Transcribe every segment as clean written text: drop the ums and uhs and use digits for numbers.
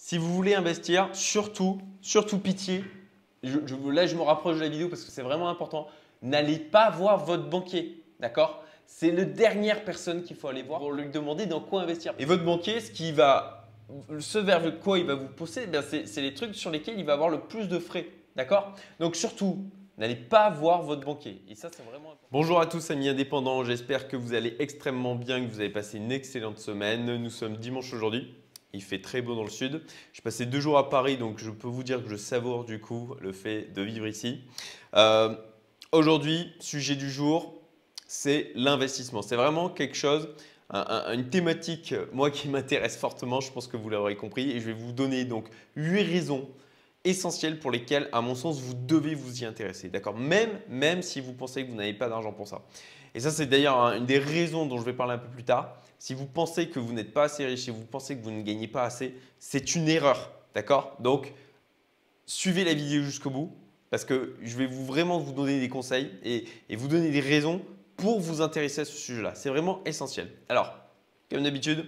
Si vous voulez investir, surtout pitié, là je me rapproche de la vidéo parce que c'est vraiment important, n'allez pas voir votre banquier, d'accord? C'est la dernière personne qu'il faut aller voir pour lui demander dans quoi investir. Et votre banquier, ce vers quoi il va vous pousser, c'est les trucs sur lesquels il va avoir le plus de frais, d'accord? Donc surtout, n'allez pas voir votre banquier. Et ça, c'est vraiment important. Bonjour à tous amis indépendants, j'espère que vous allez extrêmement bien, que vous avez passé une excellente semaine. Nous sommes dimanche aujourd'hui. Il fait très beau dans le sud. J'ai passé 2 jours à Paris, donc je peux vous dire que je savoure du coup le fait de vivre ici. Aujourd'hui, sujet du jour, c'est l'investissement. C'est vraiment quelque chose, une thématique, moi qui m'intéresse fortement, je pense que vous l'aurez compris. Et je vais vous donner donc 8 raisons essentielles pour lesquelles, à mon sens, vous devez vous y intéresser. D'accord? Même si vous pensez que vous n'avez pas d'argent pour ça. Et ça, c'est d'ailleurs une des raisons dont je vais parler un peu plus tard. Si vous pensez que vous n'êtes pas assez riche, si vous pensez que vous ne gagnez pas assez, c'est une erreur. D'accord? Donc, suivez la vidéo jusqu'au bout parce que je vais vraiment vous donner des conseils et vous donner des raisons pour vous intéresser à ce sujet-là. C'est vraiment essentiel. Alors, comme d'habitude,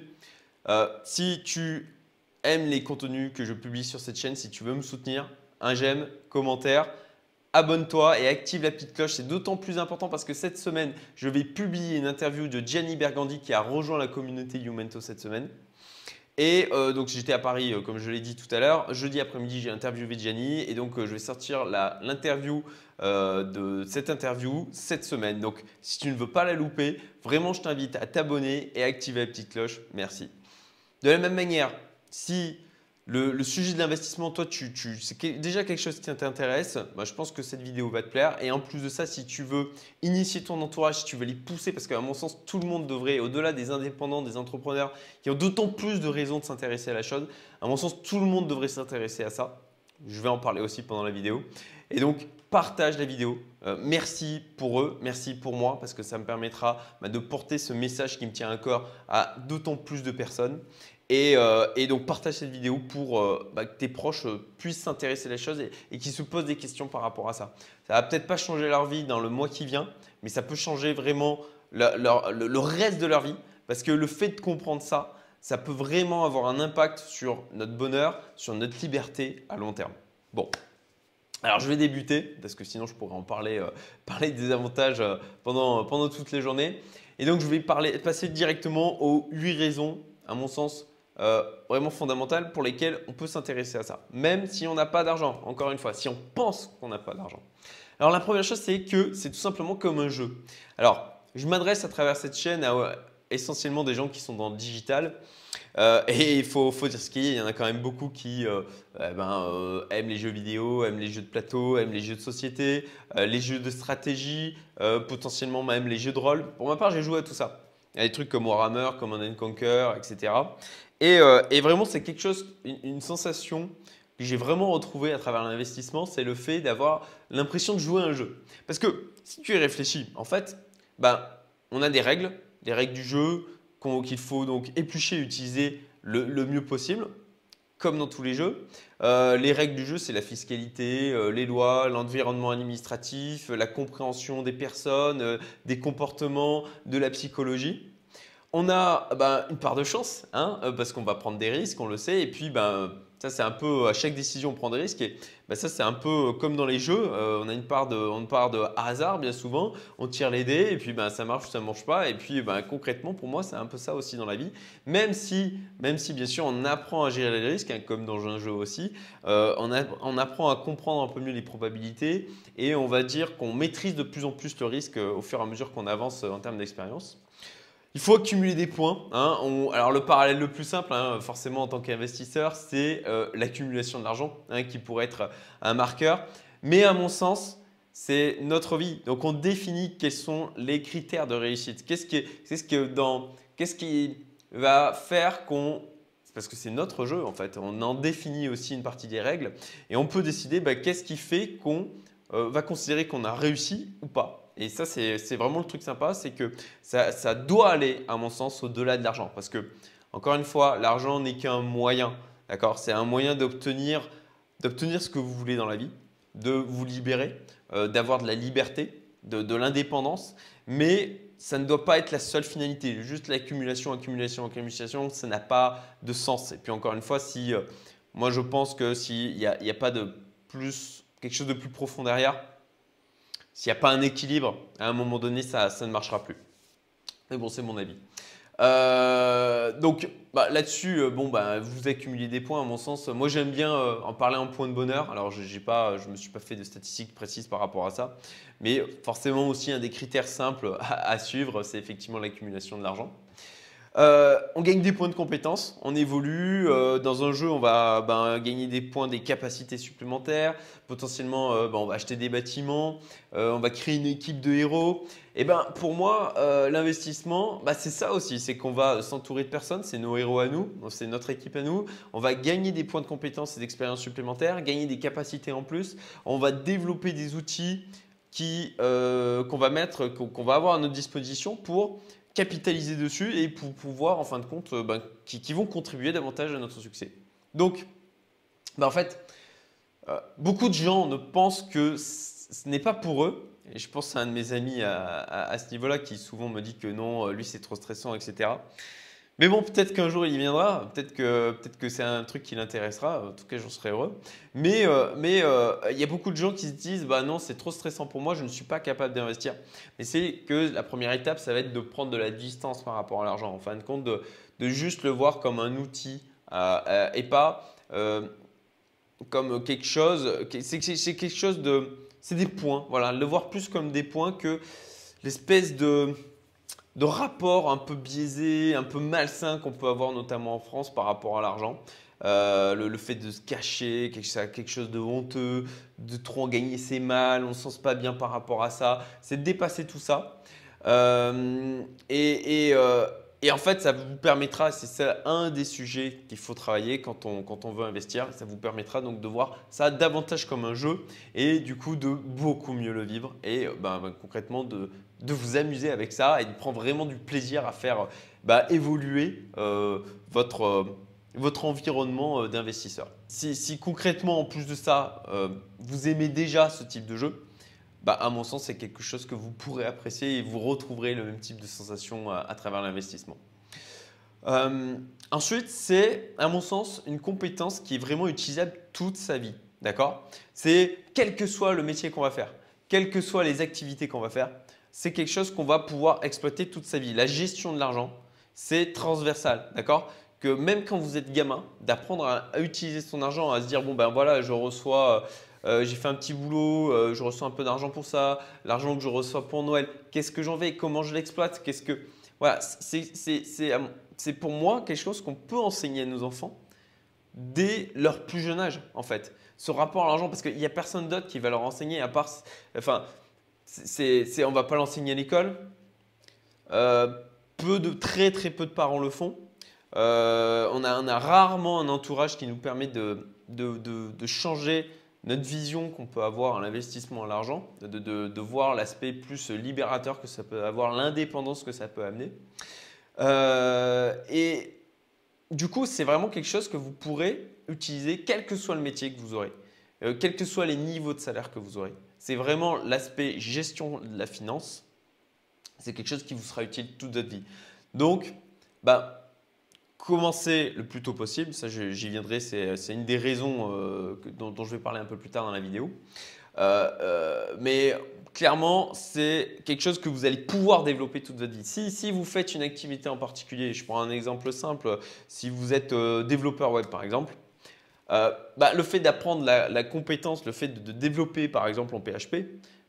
si tu aimes les contenus que je publie sur cette chaîne, si tu veux me soutenir, un j'aime, commentaire. Abonne-toi et active la petite cloche. C'est d'autant plus important parce que cette semaine, je vais publier une interview de Gianni Bergandi qui a rejoint la communauté Youmento cette semaine. Et donc, j'étais à Paris, comme je l'ai dit tout à l'heure. Jeudi après-midi, j'ai interviewé Gianni et donc je vais sortir l'interview de cette interview cette semaine. Donc, si tu ne veux pas la louper, vraiment, je t'invite à t'abonner et à activer la petite cloche. Merci. De la même manière, si le sujet de l'investissement, toi, c'est déjà quelque chose qui t'intéresse, bah, je pense que cette vidéo va te plaire. Et en plus de ça, si tu veux initier ton entourage, si tu veux les pousser, parce qu'à mon sens, tout le monde devrait, au-delà des indépendants, des entrepreneurs, qui ont d'autant plus de raisons de s'intéresser à la chose, à mon sens, tout le monde devrait s'intéresser à ça. Je vais en parler aussi pendant la vidéo. Et donc, partage la vidéo. Merci pour eux, merci pour moi, parce que ça me permettra de porter ce message qui me tient à cœur à d'autant plus de personnes. Et donc, partage cette vidéo pour que tes proches puissent s'intéresser à la chose et qu'ils se posent des questions par rapport à ça. Ça ne va peut-être pas changer leur vie dans le mois qui vient, mais ça peut changer vraiment le reste de leur vie parce que le fait de comprendre ça, ça peut vraiment avoir un impact sur notre bonheur, sur notre liberté à long terme. Bon, alors je vais débuter parce que sinon je pourrais en parler des avantages pendant toute les journées. Et donc, je vais passer directement aux 8 raisons, à mon sens, vraiment fondamentales pour lesquelles on peut s'intéresser à ça, même si on n'a pas d'argent, encore une fois, si on pense qu'on n'a pas d'argent. Alors, la première chose, c'est que c'est tout simplement comme un jeu. Alors, je m'adresse à travers cette chaîne à essentiellement des gens qui sont dans le digital. Et il faut dire ce qu'il y a, il y en a quand même beaucoup qui aiment les jeux vidéo, aiment les jeux de plateau, aiment les jeux de société, les jeux de stratégie, potentiellement même les jeux de rôle. Pour ma part, j'ai joué à tout ça. Il y a des trucs comme Warhammer, Command & Conquer, etc. Et vraiment, c'est quelque chose, une sensation que j'ai vraiment retrouvée à travers l'investissement, c'est le fait d'avoir l'impression de jouer à un jeu. Parce que si tu y réfléchis, en fait, on a des règles du jeu qu'il faut donc éplucher et utiliser le mieux possible, comme dans tous les jeux. Les règles du jeu, c'est la fiscalité, les lois, l'environnement administratif, la compréhension des personnes, des comportements, de la psychologie. On a une part de chance, hein, parce qu'on va prendre des risques, on le sait. Et puis, ça, c'est un peu à chaque décision, on prend des risques. Et ça, c'est un peu comme dans les jeux. On a une part de hasard, bien souvent. On tire les dés et puis ça marche ou ça ne marche pas. Et puis, concrètement, pour moi, c'est un peu ça aussi dans la vie. Même si bien sûr, on apprend à gérer les risques, hein, comme dans un jeu aussi. On apprend à comprendre un peu mieux les probabilités. Et on va dire qu'on maîtrise de plus en plus le risque au fur et à mesure qu'on avance en termes d'expérience. Il faut accumuler des points, hein. Alors, le parallèle le plus simple, hein, forcément en tant qu'investisseur, c'est l'accumulation de l'argent, hein, qui pourrait être un marqueur. Mais à mon sens, c'est notre vie. Donc, on définit quels sont les critères de réussite. Qu'est-ce qui va faire qu'on… Parce que c'est notre jeu en fait. On en définit aussi une partie des règles et on peut décider qu'est-ce qui fait qu'on va considérer qu'on a réussi ou pas. Et ça, c'est vraiment le truc sympa, c'est que ça doit aller, à mon sens, au-delà de l'argent. Parce que, encore une fois, l'argent n'est qu'un moyen. D'accord? C'est un moyen d'obtenir ce que vous voulez dans la vie, de vous libérer, d'avoir de la liberté, de l'indépendance. Mais ça ne doit pas être la seule finalité. Juste l'accumulation, ça n'a pas de sens. Et puis, encore une fois, si Moi, je pense que s'il n'y a, il y a pas de plus, quelque chose de plus profond derrière, s'il n'y a pas un équilibre, à un moment donné, ça ne marchera plus. Mais bon, c'est mon avis. Donc là-dessus, vous accumulez des points à mon sens. Moi, j'aime bien en parler en point de bonheur. Alors, je ne me suis pas fait de statistiques précises par rapport à ça. Mais forcément aussi, un des critères simples à suivre, c'est effectivement l'accumulation de l'argent. On gagne des points de compétences, on évolue. Dans un jeu, on va gagner des points, des capacités supplémentaires. Potentiellement, on va acheter des bâtiments, on va créer une équipe de héros. Et pour moi, l'investissement, c'est ça aussi. C'est qu'on va s'entourer de personnes, c'est nos héros à nous, c'est notre équipe à nous. On va gagner des points de compétences et d'expérience supplémentaires, gagner des capacités en plus. On va développer des outils qu'on va mettre, qu'on va avoir à notre disposition pour capitaliser dessus et pour pouvoir, en fin de compte, qui vont contribuer davantage à notre succès. Donc, en fait, beaucoup de gens ne pensent que ce n'est pas pour eux. Et je pense à un de mes amis à ce niveau-là qui souvent me dit que non, lui c'est trop stressant, etc. Mais bon, peut-être qu'un jour il y viendra, peut-être que c'est un truc qui l'intéressera, en tout cas j'en serais heureux. Mais il y a beaucoup de gens qui se disent bah non, c'est trop stressant pour moi, je ne suis pas capable d'investir. Mais c'est que la première étape, ça va être de prendre de la distance par rapport à l'argent. En fin de compte, de juste le voir comme un outil et pas comme quelque chose. C'est quelque chose de. C'est des points, voilà, le voir plus comme des points que l'espèce de rapport un peu biaisé, un peu malsain qu'on peut avoir notamment en France par rapport à l'argent. Le fait de se cacher, quelque chose de honteux, de trop en gagner c'est mal, on ne se sent pas bien par rapport à ça. C'est de dépasser tout ça. Euh, et, et, euh, et en fait, ça vous permettra, c'est ça un des sujets qu'il faut travailler quand on veut investir. Ça vous permettra donc de voir ça davantage comme un jeu et du coup de beaucoup mieux le vivre et concrètement de vous amuser avec ça et de prendre vraiment du plaisir à faire évoluer votre environnement d'investisseur. Si concrètement, en plus de ça, vous aimez déjà ce type de jeu, à mon sens, c'est quelque chose que vous pourrez apprécier et vous retrouverez le même type de sensation à travers l'investissement. Ensuite, c'est, à mon sens, une compétence qui est vraiment utilisable toute sa vie. D'accord? C'est quel que soit le métier qu'on va faire, quelles que soient les activités qu'on va faire, c'est quelque chose qu'on va pouvoir exploiter toute sa vie. La gestion de l'argent, c'est transversal. D'accord? Que même quand vous êtes gamin, d'apprendre à utiliser son argent, à se dire bon ben voilà, je reçois, j'ai fait un petit boulot, je reçois un peu d'argent pour ça, l'argent que je reçois pour Noël, qu'est-ce que j'en fais, comment je l'exploite, voilà, c'est pour moi quelque chose qu'on peut enseigner à nos enfants dès leur plus jeune âge en fait. Ce rapport à l'argent, parce qu'il n'y a personne d'autre qui va leur enseigner à part, enfin, on va pas l'enseigner à l'école. Euh, très très peu de parents le font. On a rarement un entourage qui nous permet de changer notre vision qu'on peut avoir à l'investissement à l'argent, de voir l'aspect plus libérateur que ça peut avoir, l'indépendance que ça peut amener. Et du coup, c'est vraiment quelque chose que vous pourrez utiliser quel que soit le métier que vous aurez, quels que soient les niveaux de salaire que vous aurez. C'est vraiment l'aspect gestion de la finance. C'est quelque chose qui vous sera utile toute votre vie. Donc, commencez le plus tôt possible. Ça, j'y viendrai. C'est une des raisons dont je vais parler un peu plus tard dans la vidéo. Mais clairement, c'est quelque chose que vous allez pouvoir développer toute votre vie. Si vous faites une activité en particulier, je prends un exemple simple, si vous êtes développeur web par exemple, le fait d'apprendre la compétence, le fait de développer par exemple en PHP,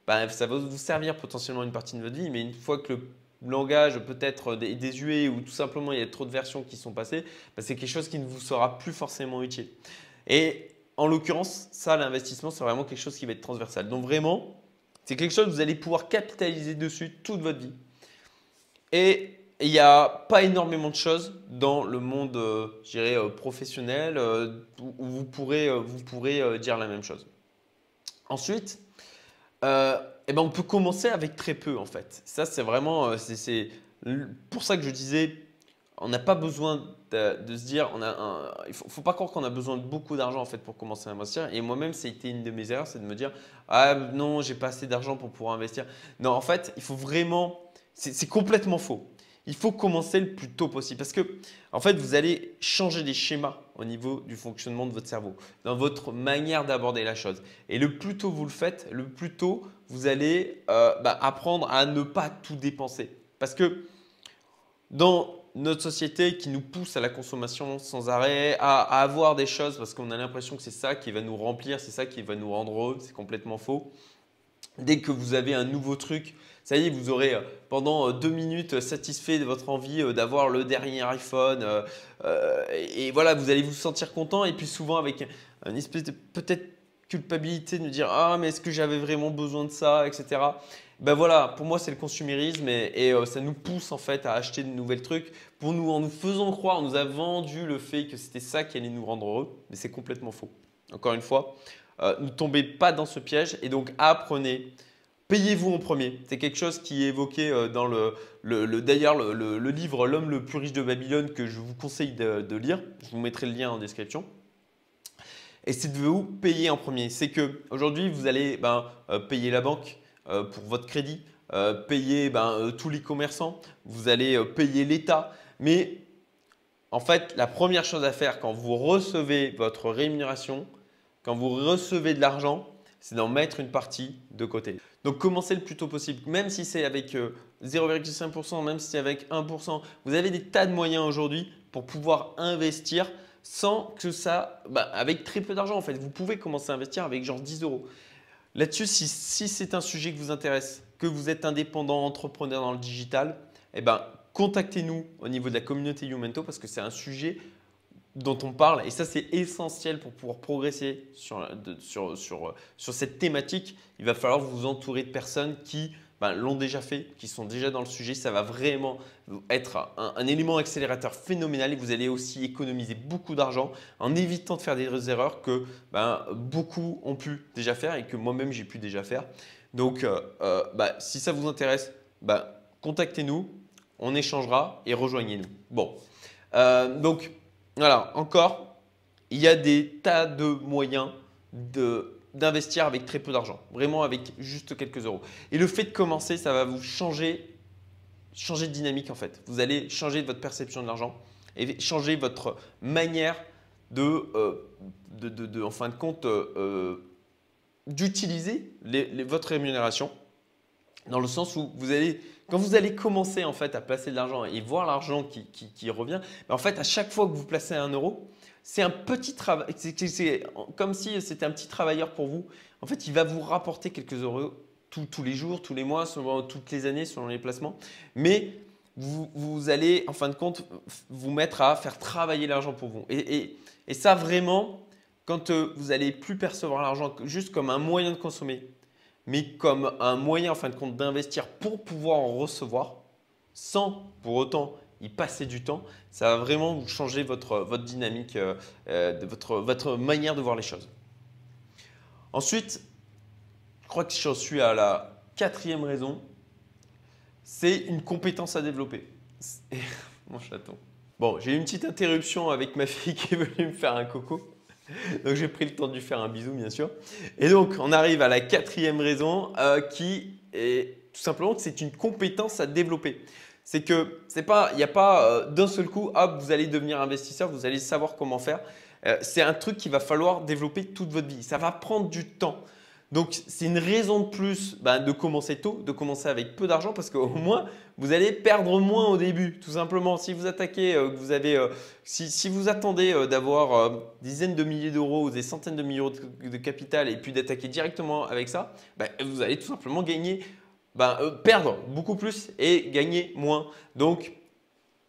ça va vous servir potentiellement une partie de votre vie, mais une fois que le langage peut être désuet ou tout simplement il y a trop de versions qui sont passées, c'est quelque chose qui ne vous sera plus forcément utile. Et en l'occurrence, ça, l'investissement, c'est vraiment quelque chose qui va être transversal. Donc vraiment, c'est quelque chose que vous allez pouvoir capitaliser dessus toute votre vie. Et il n'y a pas énormément de choses dans le monde, je dirais, professionnel où vous pourrez dire la même chose. Ensuite, on peut commencer avec très peu en fait. Ça, c'est vraiment, c'est pour ça que je disais, on n'a pas besoin de se dire, il ne faut pas croire qu'on a besoin de beaucoup d'argent en fait pour commencer à investir. Et moi-même, c'était une de mes erreurs, c'est de me dire, ah non, j'ai pas assez d'argent pour pouvoir investir. Non, en fait, il faut vraiment, c'est complètement faux. il faut commencer le plus tôt possible parce que en fait, vous allez changer des schémas au niveau du fonctionnement de votre cerveau, dans votre manière d'aborder la chose. Et le plus tôt vous le faites, le plus tôt vous allez apprendre à ne pas tout dépenser. Parce que dans notre société qui nous pousse à la consommation sans arrêt, à avoir des choses parce qu'on a l'impression que c'est ça qui va nous remplir, c'est ça qui va nous rendre heureux, c'est complètement faux. Dès que vous avez un nouveau truc, ça y est, vous aurez pendant 2 minutes satisfait de votre envie d'avoir le dernier iPhone. Et voilà, vous allez vous sentir content. Et puis souvent avec une espèce de peut-être culpabilité de nous dire ah mais est-ce que j'avais vraiment besoin de ça, etc. Ben voilà, pour moi c'est le consumérisme et ça nous pousse en fait à acheter de nouvelles trucs en nous faisant croire, on nous a vendu le fait que c'était ça qui allait nous rendre heureux, mais c'est complètement faux. Encore une fois, ne tombez pas dans ce piège et donc apprenez. Payez-vous en premier. C'est quelque chose qui est évoqué dans d'ailleurs le livre L'homme le plus riche de Babylone que je vous conseille de lire. Je vous mettrai le lien en description. Et c'est de vous payer en premier. C'est que aujourd'hui vous allez payer la banque pour votre crédit, payer tous les commerçants, vous allez payer l'État. Mais en fait, la première chose à faire quand vous recevez votre rémunération, quand vous recevez de l'argent, c'est d'en mettre une partie de côté. Donc commencez le plus tôt possible, même si c'est avec 0,5%, même si c'est avec 1%. Vous avez des tas de moyens aujourd'hui pour pouvoir investir sans que ça, avec très peu d'argent en fait. Vous pouvez commencer à investir avec genre 10 euros. Là-dessus, si c'est un sujet qui vous intéresse, que vous êtes indépendant, entrepreneur dans le digital, contactez-nous au niveau de la communauté Youmento parce que c'est un sujet dont on parle et ça c'est essentiel pour pouvoir progresser sur cette thématique. Il va falloir vous entourer de personnes qui l'ont déjà fait, qui sont déjà dans le sujet. Ça va vraiment être un élément accélérateur phénoménal et vous allez aussi économiser beaucoup d'argent en évitant de faire des erreurs que beaucoup ont pu déjà faire et que moi-même j'ai pu déjà faire. Donc si ça vous intéresse, contactez-nous, on échangera et rejoignez-nous. Bon, donc voilà, encore, il y a des tas de moyens d'investir avec très peu d'argent, vraiment avec juste quelques euros. Et le fait de commencer, ça va vous changer de dynamique en fait. Vous allez changer votre perception de l'argent et changer votre manière en fin de compte, d'utiliser votre rémunération dans le sens où quand vous allez commencer en fait à placer de l'argent et voir l'argent qui revient, en fait à chaque fois que vous placez 1 euro, c'est un petit travail, c'est comme si c'était un petit travailleur pour vous. En fait, il va vous rapporter quelques euros tous les jours, tous les mois, toutes les années selon les placements. Mais vous allez en fin de compte vous mettre à faire travailler l'argent pour vous. Et ça vraiment, quand vous allez plus percevoir l'argent juste comme un moyen de consommer, mais comme un moyen en fin de compte d'investir pour pouvoir en recevoir sans pour autant y passer du temps, ça va vraiment vous changer votre dynamique, votre manière de voir les choses. Ensuite, je crois que j'en suis à la 4e raison, c'est une compétence à développer. Mon chaton. Bon, j'ai eu une petite interruption avec ma fille qui est venue me faire un coco. Donc j'ai pris le temps de lui faire un bisou bien sûr. Et donc on arrive à la 4e raison qui est tout simplement que c'est une compétence à développer. C'est que il n'y a pas d'un seul coup, hop, vous allez devenir investisseur, vous allez savoir comment faire. C'est un truc qu'il va falloir développer toute votre vie. Ça va prendre du temps. Donc, c'est une raison de plus de commencer tôt, de commencer avec peu d'argent parce qu'au moins, vous allez perdre moins au début. Tout simplement, si vous attaquez, si vous attendez d'avoir des dizaines de milliers d'euros ou des centaines de milliers d'euros de capital et puis d'attaquer directement avec ça, vous allez tout simplement perdre beaucoup plus et gagner moins. Donc,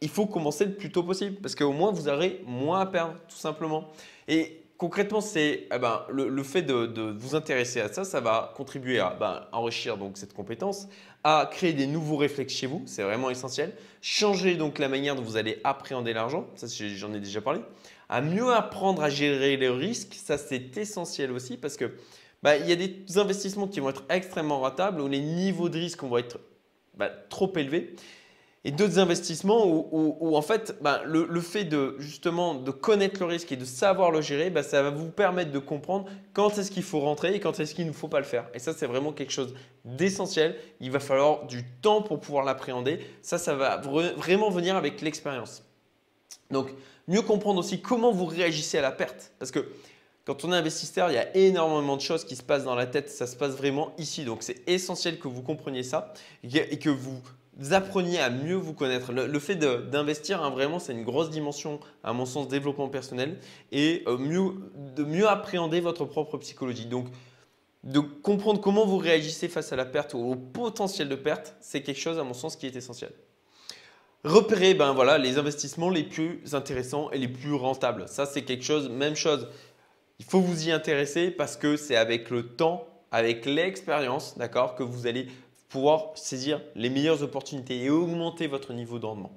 il faut commencer le plus tôt possible parce qu'au moins, vous aurez moins à perdre tout simplement. Et concrètement, c'est le fait de vous intéresser à ça, ça va contribuer à enrichir donc cette compétence, à créer des nouveaux réflexes chez vous, c'est vraiment essentiel. Changer donc la manière dont vous allez appréhender l'argent, ça j'en ai déjà parlé. À mieux apprendre à gérer les risques, ça c'est essentiel aussi parce que il y a des investissements qui vont être extrêmement rentables où les niveaux de risque vont être trop élevés. Et d'autres investissements où, en fait, ben, le fait de justement de connaître le risque et de savoir le gérer, ben, ça va vous permettre de comprendre quand est-ce qu'il faut rentrer et quand est-ce qu'il ne faut pas le faire. Et ça, c'est vraiment quelque chose d'essentiel. Il va falloir du temps pour pouvoir l'appréhender. Ça va vraiment venir avec l'expérience. Donc, mieux comprendre aussi comment vous réagissez à la perte. Parce que quand on est investisseur, il y a énormément de choses qui se passent dans la tête. Ça se passe vraiment ici. Donc, c'est essentiel que vous compreniez ça et que vous appreniez à mieux vous connaître. Le fait d'investir, hein, vraiment, c'est une grosse dimension, à mon sens, développement personnel et de mieux appréhender votre propre psychologie. Donc, de comprendre comment vous réagissez face à la perte ou au potentiel de perte, c'est quelque chose, à mon sens, qui est essentiel. Repérer ben voilà, les investissements les plus intéressants et les plus rentables. Ça, c'est quelque chose, même chose. Il faut vous y intéresser parce que c'est avec le temps, avec l'expérience, d'accord, que vous allez pouvoir saisir les meilleures opportunités et augmenter votre niveau de rendement.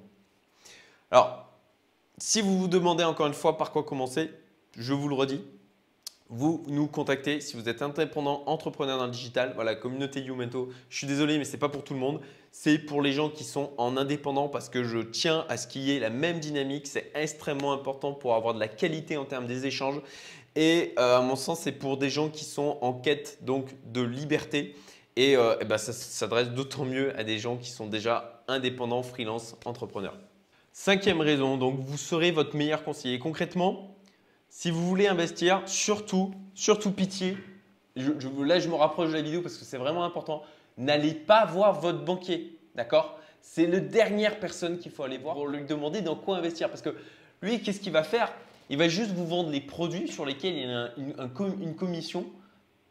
Alors, si vous vous demandez encore une fois par quoi commencer, je vous le redis, vous nous contactez si vous êtes indépendant, entrepreneur dans le digital. Voilà, communauté Youmento. Je suis désolé, mais ce n'est pas pour tout le monde. C'est pour les gens qui sont en indépendant parce que je tiens à ce qu'il y ait la même dynamique. C'est extrêmement important pour avoir de la qualité en termes des échanges. Et à mon sens, c'est pour des gens qui sont en quête donc de liberté. Et ben, ça s'adresse d'autant mieux à des gens qui sont déjà indépendants, freelance, entrepreneurs. Cinquième raison, donc vous serez votre meilleur conseiller. Concrètement, si vous voulez investir, surtout pitié, là je me rapproche de la vidéo parce que c'est vraiment important, n'allez pas voir votre banquier, d'accord? C'est la dernière personne qu'il faut aller voir pour lui demander dans quoi investir parce que lui, qu'est-ce qu'il va faire? Il va juste vous vendre les produits sur lesquels il y a une commission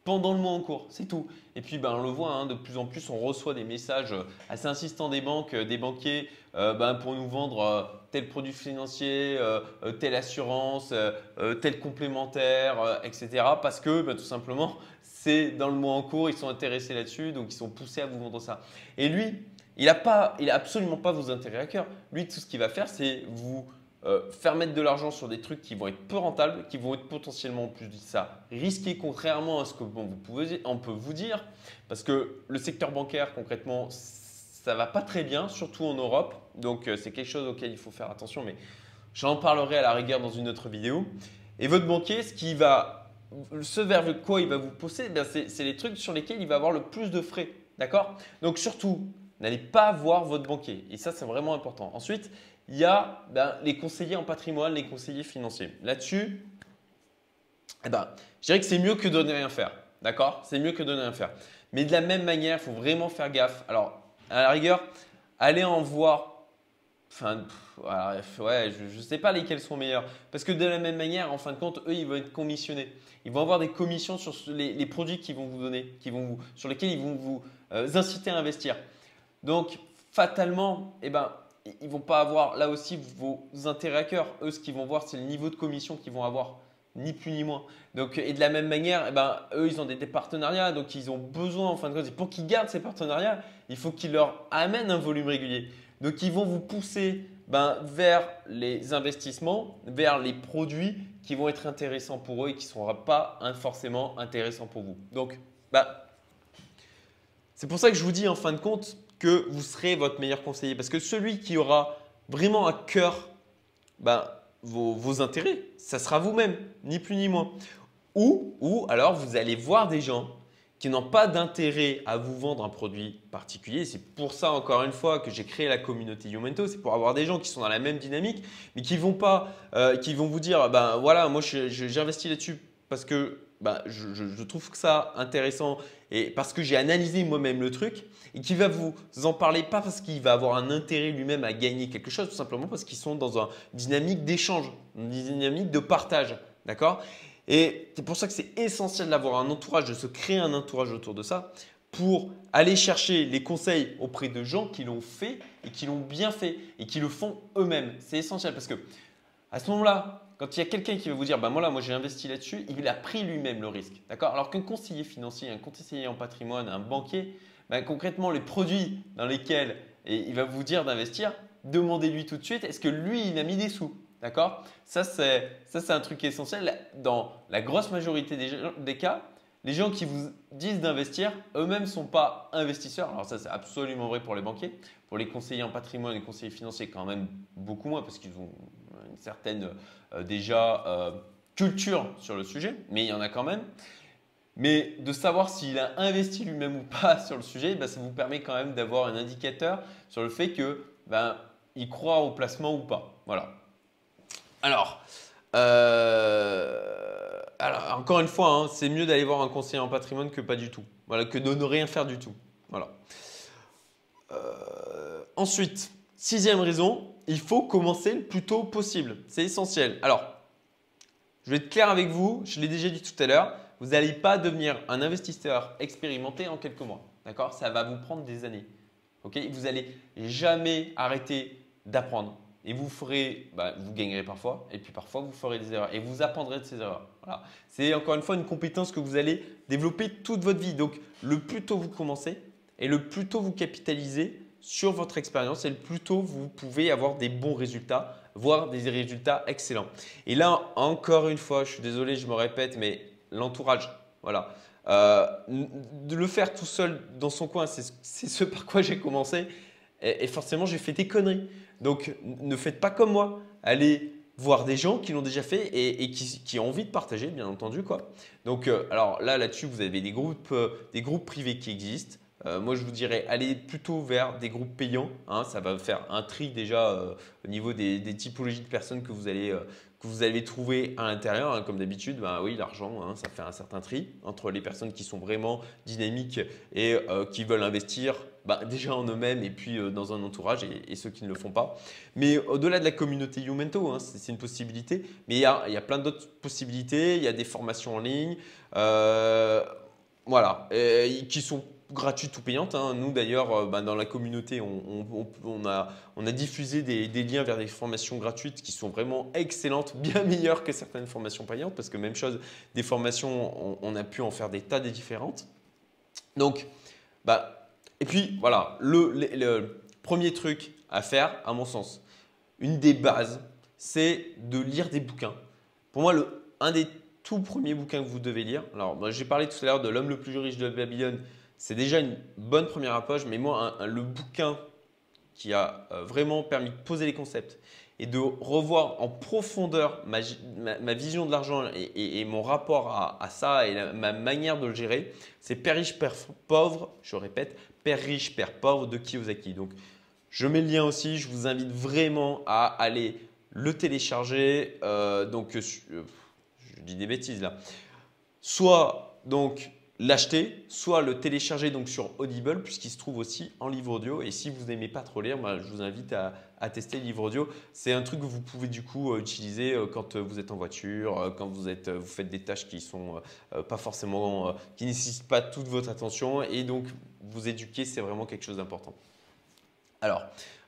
pendant le mois en cours, c'est tout. Et puis ben, on le voit, hein, de plus en plus on reçoit des messages assez insistants des banques, des banquiers ben, pour nous vendre tel produit financier, telle assurance, tel complémentaire, etc. Parce que ben, tout simplement c'est dans le mois en cours, ils sont intéressés là-dessus, donc ils sont poussés à vous vendre ça. Et lui, il n'a absolument pas vos intérêts à cœur. Lui, tout ce qu'il va faire, c'est vous faire mettre de l'argent sur des trucs qui vont être peu rentables, qui vont être potentiellement en plus de ça risqués, contrairement à ce que on peut vous dire. Parce que le secteur bancaire, concrètement, ça ne va pas très bien, surtout en Europe. Donc, c'est quelque chose auquel il faut faire attention, mais j'en parlerai à la rigueur dans une autre vidéo. Et votre banquier, ce vers quoi il va vous pousser, c'est les trucs sur lesquels il va avoir le plus de frais. D'accord? Donc, surtout, n'allez pas voir votre banquier. Et ça, c'est vraiment important. Ensuite, il y a les conseillers en patrimoine, les conseillers financiers. Là-dessus, je dirais que c'est mieux que de ne rien faire. D'accord? C'est mieux que de ne rien faire. Mais de la même manière, il faut vraiment faire gaffe. Alors, à la rigueur, allez en voir. Enfin, ouais, je ne sais pas lesquels sont meilleurs. Parce que de la même manière, en fin de compte, eux, ils vont être commissionnés. Ils vont avoir des commissions sur les produits qu'ils vont vous donner, sur lesquels ils vont vous inciter à investir. Donc, fatalement, ils ne vont pas avoir là aussi vos intérêts à cœur. Eux, ce qu'ils vont voir, c'est le niveau de commission qu'ils vont avoir, ni plus ni moins. Donc, et de la même manière, eux, ils ont des partenariats, donc ils ont besoin, en fin de compte, pour qu'ils gardent ces partenariats, il faut qu'ils leur amènent un volume régulier. Donc, ils vont vous pousser vers les investissements, vers les produits qui vont être intéressants pour eux et qui ne seront pas forcément intéressants pour vous. Donc, c'est pour ça que je vous dis en fin de compte que vous serez votre meilleur conseiller. Parce que celui qui aura vraiment à cœur vos intérêts, ça sera vous-même, ni plus ni moins. Ou alors vous allez voir des gens qui n'ont pas d'intérêt à vous vendre un produit particulier. C'est pour ça, encore une fois, que j'ai créé la communauté Youmento. C'est pour avoir des gens qui sont dans la même dynamique, mais qui vont vous dire, voilà, moi j'investis là-dessus parce que je trouve que ça intéressant et parce que j'ai analysé moi-même le truc et qui va vous en parler pas parce qu'il va avoir un intérêt lui-même à gagner quelque chose, tout simplement parce qu'ils sont dans une dynamique d'échange, une dynamique de partage. D'accord? Et c'est pour ça que c'est essentiel d'avoir un entourage, de se créer un entourage autour de ça pour aller chercher les conseils auprès de gens qui l'ont fait et qui l'ont bien fait et qui le font eux-mêmes. C'est essentiel parce que à ce moment-là, quand il y a quelqu'un qui va vous dire moi j'ai investi là-dessus, il a pris lui-même le risque. D'accord? Alors qu'un conseiller financier, un conseiller en patrimoine, un banquier, concrètement, les produits dans lesquels il va vous dire d'investir, demandez-lui tout de suite est-ce que lui, il a mis des sous? D'accord? Ça, c'est un truc essentiel. Dans la grosse majorité des cas, les gens qui vous disent d'investir, eux-mêmes ne sont pas investisseurs. Alors ça, c'est absolument vrai pour les banquiers. Pour les conseillers en patrimoine et les conseillers financiers, quand même beaucoup moins parce qu'ils ont une certaine culture sur le sujet, mais il y en a quand même. Mais de savoir s'il a investi lui-même ou pas sur le sujet, ça vous permet quand même d'avoir un indicateur sur le fait que il croit au placement ou pas. Voilà. Alors, encore une fois, hein, c'est mieux d'aller voir un conseiller en patrimoine que pas du tout. Voilà, que de ne rien faire du tout. Voilà. Ensuite, sixième raison, il faut commencer le plus tôt possible. C'est essentiel. Alors, je vais être clair avec vous, je l'ai déjà dit tout à l'heure, vous n'allez pas devenir un investisseur expérimenté en quelques mois. D'accord? Ça va vous prendre des années. Okay? Vous n'allez jamais arrêter d'apprendre. Et vous gagnerez parfois, et puis parfois vous ferez des erreurs. Et vous apprendrez de ces erreurs. Voilà. C'est encore une fois une compétence que vous allez développer toute votre vie. Donc, le plus tôt vous commencez et le plus tôt vous capitalisez sur votre expérience et le plus tôt vous pouvez avoir des bons résultats, voire des résultats excellents. Et là, encore une fois, je suis désolé, je me répète, mais l'entourage, voilà. De le faire tout seul dans son coin, c'est ce par quoi j'ai commencé. Et forcément, j'ai fait des conneries. Donc, ne faites pas comme moi. Allez voir des gens qui l'ont déjà fait et qui ont envie de partager, bien entendu, quoi. Donc, alors là-dessus, vous avez des groupes privés qui existent. Moi, je vous dirais, allez plutôt vers des groupes payants. Hein, ça va faire un tri déjà au niveau des typologies de personnes que vous allez trouver à l'intérieur. Hein, comme d'habitude, oui, l'argent, hein, ça fait un certain tri entre les personnes qui sont vraiment dynamiques et qui veulent investir déjà en eux-mêmes et puis dans un entourage et ceux qui ne le font pas. Mais au-delà de la communauté Youmento, hein, c'est une possibilité. Mais il y a plein d'autres possibilités. Il y a des formations en ligne voilà, qui sont gratuites ou payantes. Hein. Nous d'ailleurs, dans la communauté, on a diffusé des liens vers des formations gratuites qui sont vraiment excellentes, bien meilleures que certaines formations payantes parce que même chose, des formations, on a pu en faire des tas de différentes. Donc, et puis voilà, le premier truc à faire, à mon sens, une des bases, c'est de lire des bouquins. Pour moi, un des tout premiers bouquins que vous devez lire, alors j'ai parlé tout à l'heure de L'homme le plus riche de Babylone, c'est déjà une bonne première approche, mais moi, le bouquin qui a vraiment permis de poser les concepts et de revoir en profondeur ma vision de l'argent et mon rapport à ça et ma manière de le gérer, c'est Père riche, Père pauvre, je répète, Père riche, Père pauvre de Kiyosaki. Donc, je mets le lien aussi, je vous invite vraiment à aller le télécharger. Je dis des bêtises là. Soit donc l'acheter, soit le télécharger donc sur Audible puisqu'il se trouve aussi en livre audio. Et si vous n'aimez pas trop lire, je vous invite à tester le livre audio. C'est un truc que vous pouvez du coup utiliser quand vous êtes en voiture, quand vous faites des tâches qui sont pas forcément, qui nécessitent pas toute votre attention et donc vous éduquer, c'est vraiment quelque chose d'important. Alors,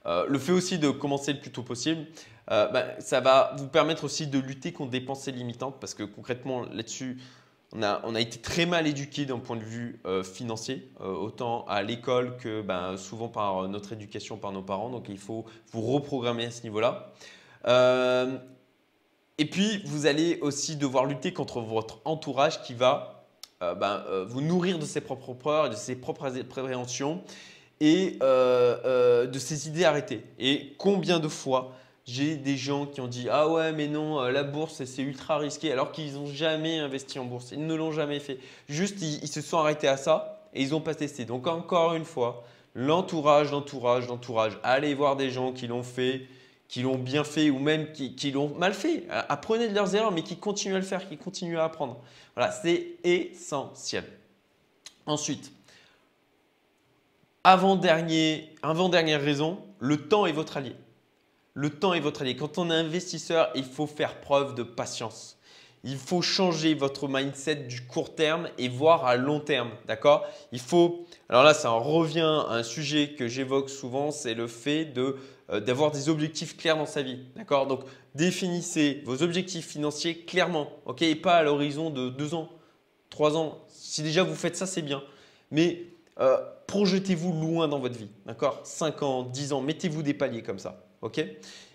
le fait aussi de commencer le plus tôt possible, ça va vous permettre aussi de lutter contre des pensées limitantes parce que concrètement là-dessus, on a été très mal éduqué d'un point de vue financier, autant à l'école que souvent par notre éducation, par nos parents. Donc, il faut vous reprogrammer à ce niveau-là. Et puis, vous allez aussi devoir lutter contre votre entourage qui va vous nourrir de ses propres peurs et de ses propres appréhensions et de ces idées arrêtées. Et combien de fois j'ai des gens qui ont dit « Ah ouais, mais non, la bourse, c'est ultra risqué » alors qu'ils n'ont jamais investi en bourse. Ils ne l'ont jamais fait. Juste, ils se sont arrêtés à ça et ils n'ont pas testé. Donc, encore une fois, l'entourage. Allez voir des gens qui l'ont fait, qui l'ont bien fait ou même qui l'ont mal fait. Apprenez de leurs erreurs, mais qui continuent à le faire, qui continuent à apprendre. Voilà, c'est essentiel. Ensuite, avant-dernière raison, le temps est votre allié. Le temps est votre allié. Quand on est investisseur, il faut faire preuve de patience. Il faut changer votre mindset du court terme et voir à long terme. D'accord? Alors là, ça en revient à un sujet que j'évoque souvent, c'est le fait d'avoir des objectifs clairs dans sa vie. D'accord? Donc, définissez vos objectifs financiers clairement. Ok? Et pas à l'horizon de 2 ans, 3 ans. Si déjà vous faites ça, c'est bien. Mais projetez-vous loin dans votre vie. D'accord? 5 ans, 10 ans, mettez-vous des paliers comme ça. Ok?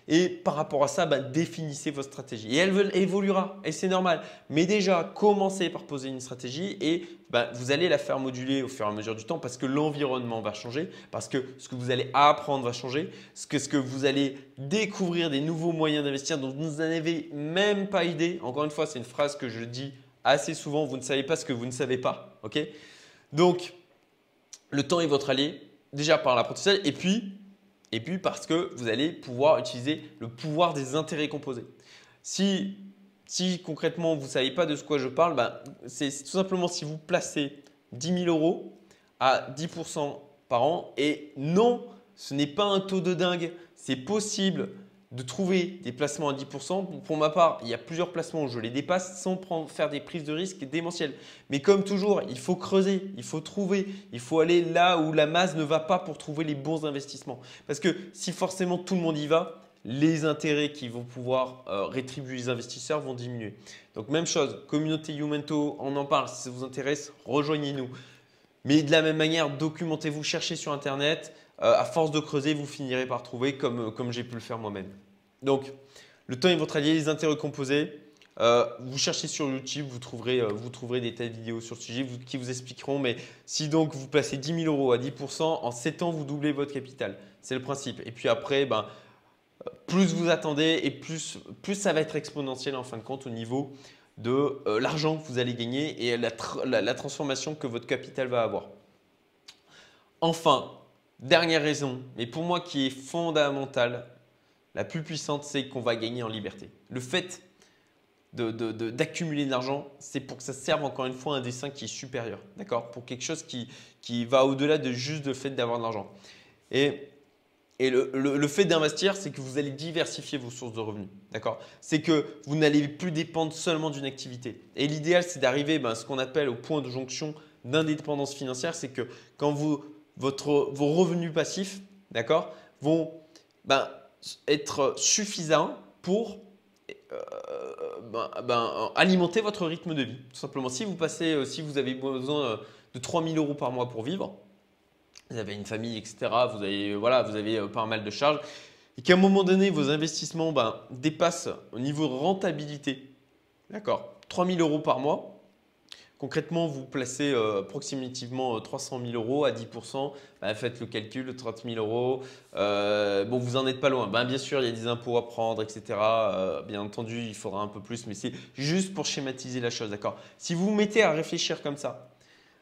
Et par rapport à ça, définissez votre stratégie. Et elle évoluera et c'est normal. Mais déjà, commencez par poser une stratégie et vous allez la faire moduler au fur et à mesure du temps parce que l'environnement va changer, parce que ce que vous allez apprendre va changer, ce que vous allez découvrir des nouveaux moyens d'investir dont vous n'avez même pas idée. Encore une fois, c'est une phrase que je dis assez souvent, vous ne savez pas ce que vous ne savez pas. Ok? Donc, le temps est votre allié, déjà par l'apprentissage et puis parce que vous allez pouvoir utiliser le pouvoir des intérêts composés. Si concrètement vous ne savez pas de ce quoi je parle, c'est tout simplement si vous placez 10 000 euros à 10% par an et non, ce n'est pas un taux de dingue, c'est possible de trouver des placements à 10%. Pour ma part, il y a plusieurs placements où je les dépasse sans faire des prises de risque démentielles. Mais comme toujours, il faut creuser, il faut trouver, il faut aller là où la masse ne va pas pour trouver les bons investissements. Parce que si forcément tout le monde y va, les intérêts qui vont pouvoir rétribuer les investisseurs vont diminuer. Donc même chose, communauté Youmento, on en parle. Si ça vous intéresse, rejoignez-nous. Mais de la même manière, documentez-vous, cherchez sur Internet. À force de creuser, vous finirez par trouver comme j'ai pu le faire moi-même. Donc, le temps est votre allié, les intérêts composés. Vous cherchez sur YouTube, vous trouverez des tas de vidéos sur le sujet qui vous expliqueront. Mais si donc vous placez 10 000 euros à 10%, en 7 ans, vous doublez votre capital. C'est le principe. Et puis après, plus vous attendez et plus ça va être exponentiel en fin de compte au niveau de l'argent que vous allez gagner et la transformation que votre capital va avoir. Enfin, dernière raison, mais pour moi qui est fondamentale, la plus puissante, c'est qu'on va gagner en liberté. Le fait d'accumuler de l'argent, c'est pour que ça serve encore une fois un dessin qui est supérieur, d'accord? Pour quelque chose qui va au-delà de juste le fait d'avoir de l'argent. Et le fait d'investir, c'est que vous allez diversifier vos sources de revenus. D'accord? C'est que vous n'allez plus dépendre seulement d'une activité. Et l'idéal, c'est d'arriver à ce qu'on appelle au point de jonction d'indépendance financière. C'est que quand vos revenus passifs, d'accord, vont être suffisants pour alimenter votre rythme de vie. Tout simplement, si vous avez besoin de 3 000 euros par mois pour vivre, vous avez une famille, etc. Vous avez pas mal de charges et qu'à un moment donné, vos investissements dépassent au niveau rentabilité, d'accord, 3 000 euros par mois. Concrètement, vous placez approximativement 300 000 euros à 10%. Faites le calcul, 30 000 euros. Vous n'en êtes pas loin. Bien sûr, il y a des impôts à prendre, etc. Bien entendu, il faudra un peu plus, mais c'est juste pour schématiser la chose, d'accord? Si vous vous mettez à réfléchir comme ça,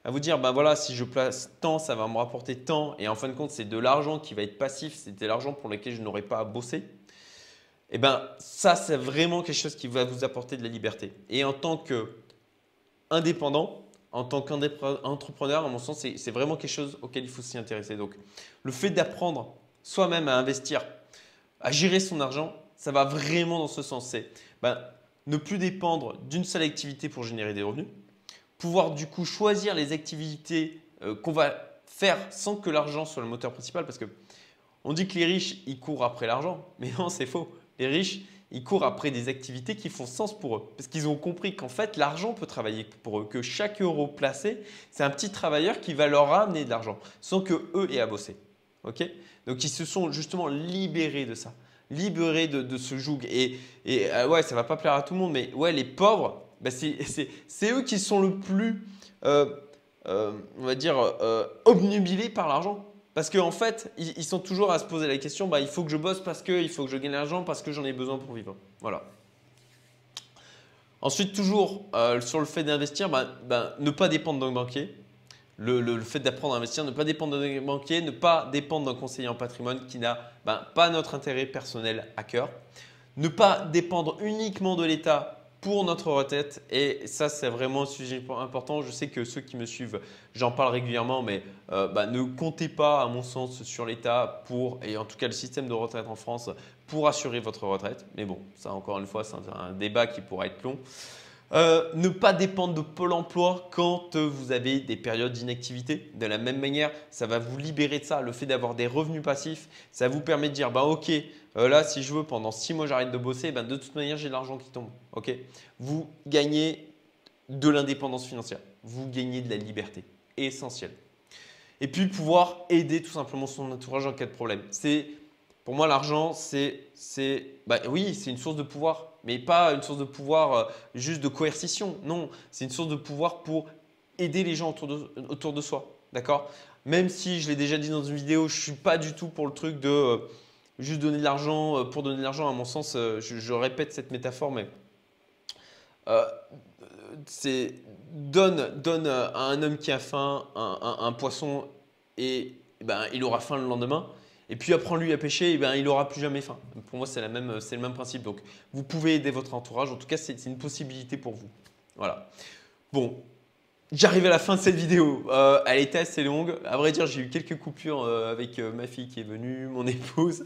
à vous dire, voilà, si je place tant, ça va me rapporter tant. Et en fin de compte, c'est de l'argent qui va être passif, c'est de l'argent pour lequel je n'aurai pas à bosser. Et ça, c'est vraiment quelque chose qui va vous apporter de la liberté. Et en tant qu'indépendant, en tant qu'entrepreneur, à mon sens, c'est vraiment quelque chose auquel il faut s'y intéresser. Donc, le fait d'apprendre soi-même à investir, à gérer son argent, ça va vraiment dans ce sens. C'est ne plus dépendre d'une seule activité pour générer des revenus. Pouvoir du coup choisir les activités qu'on va faire sans que l'argent soit le moteur principal parce que on dit que les riches, ils courent après l'argent, mais non, c'est faux. Les riches, ils courent après des activités qui font sens pour eux parce qu'ils ont compris qu'en fait, l'argent peut travailler pour eux, que chaque euro placé, c'est un petit travailleur qui va leur ramener de l'argent sans qu'eux aient à bosser. Ok? Donc, ils se sont justement libérés de ça, libérés de ce joug. Et ouais, ça ne va pas plaire à tout le monde, mais ouais, les pauvres, c'est eux qui sont le plus, on va dire, obnubilés par l'argent. Parce qu'en fait, ils sont toujours à se poser la question, il faut que je bosse parce qu'il faut que je gagne l'argent, parce que j'en ai besoin pour vivre. Voilà. Ensuite, toujours sur le fait d'investir, ne pas dépendre d'un banquier. Le fait d'apprendre à investir, ne pas dépendre d'un banquier, ne pas dépendre d'un conseiller en patrimoine qui n'a pas notre intérêt personnel à cœur. Ne pas dépendre uniquement de l'État pour notre retraite. Et ça, c'est vraiment un sujet important. Je sais que ceux qui me suivent, j'en parle régulièrement, mais ne comptez pas, à mon sens, sur l'État et en tout cas le système de retraite en France, pour assurer votre retraite. Mais bon, ça, encore une fois, c'est un débat qui pourra être long. Ne pas dépendre de Pôle emploi quand vous avez des périodes d'inactivité. De la même manière, ça va vous libérer de ça. Le fait d'avoir des revenus passifs, ça vous permet de dire ok, là, si je veux, pendant 6 mois, j'arrête de bosser, de toute manière, j'ai de l'argent qui tombe. Ok, vous gagnez de l'indépendance financière. Vous gagnez de la liberté. Essentiel. Et puis, pouvoir aider tout simplement son entourage en cas de problème. C'est Pour moi, l'argent, oui, c'est une source de pouvoir, mais pas une source de pouvoir juste de coercition. Non, c'est une source de pouvoir pour aider les gens autour de soi. D'accord? Même si je l'ai déjà dit dans une vidéo, je ne suis pas du tout pour le truc de juste donner de l'argent pour donner de l'argent. À mon sens, je répète cette métaphore, mais euh, c'est donne à un homme qui a faim un poisson et, ben, il aura faim le lendemain. Et puis apprends-lui à pêcher, et ben, il n'aura plus jamais faim. Pour moi, c'est le même principe. Donc, vous pouvez aider votre entourage. En tout cas, c'est une possibilité pour vous. Voilà. Bon, j'arrive à la fin de cette vidéo. Elle était assez longue. À vrai dire, j'ai eu quelques coupures avec ma fille qui est venue, mon épouse.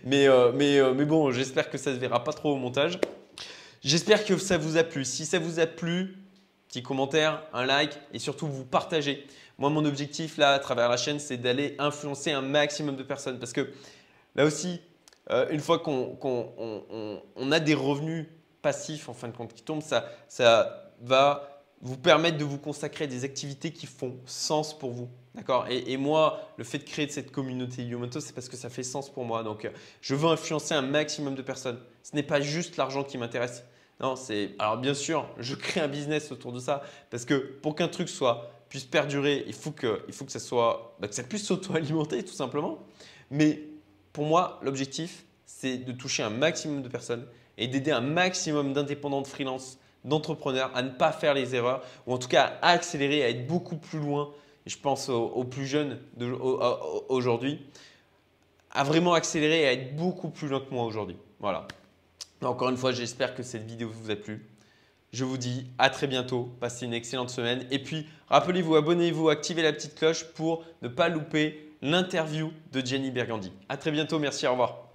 Mais bon, j'espère que ça ne se verra pas trop au montage. J'espère que ça vous a plu. Si ça vous a plu, petit commentaire, un like et surtout vous partagez. Moi, mon objectif là, à travers la chaîne, c'est d'aller influencer un maximum de personnes. Parce que là aussi, une fois qu'on a des revenus passifs en fin de compte qui tombent, ça va vous permettre de vous consacrer à des activités qui font sens pour vous. D'accord? Et moi, le fait de créer cette communauté Yomoto, c'est parce que ça fait sens pour moi. Donc, je veux influencer un maximum de personnes. Ce n'est pas juste l'argent qui m'intéresse. Non, alors bien sûr, je crée un business autour de ça parce que pour qu'un truc puisse perdurer, il faut que ça soit, que ça puisse s'auto-alimenter tout simplement. Mais pour moi, l'objectif, c'est de toucher un maximum de personnes et d'aider un maximum d'indépendants de freelance, d'entrepreneurs à ne pas faire les erreurs ou en tout cas à accélérer, à être beaucoup plus loin. Et je pense aux plus jeunes aujourd'hui, à vraiment accélérer et à être beaucoup plus loin que moi aujourd'hui. Voilà. Encore une fois, j'espère que cette vidéo vous a plu. Je vous dis à très bientôt. Passez une excellente semaine. Et puis, rappelez-vous, abonnez-vous, activez la petite cloche pour ne pas louper l'interview de Gianni Bergandi. À très bientôt. Merci. Au revoir.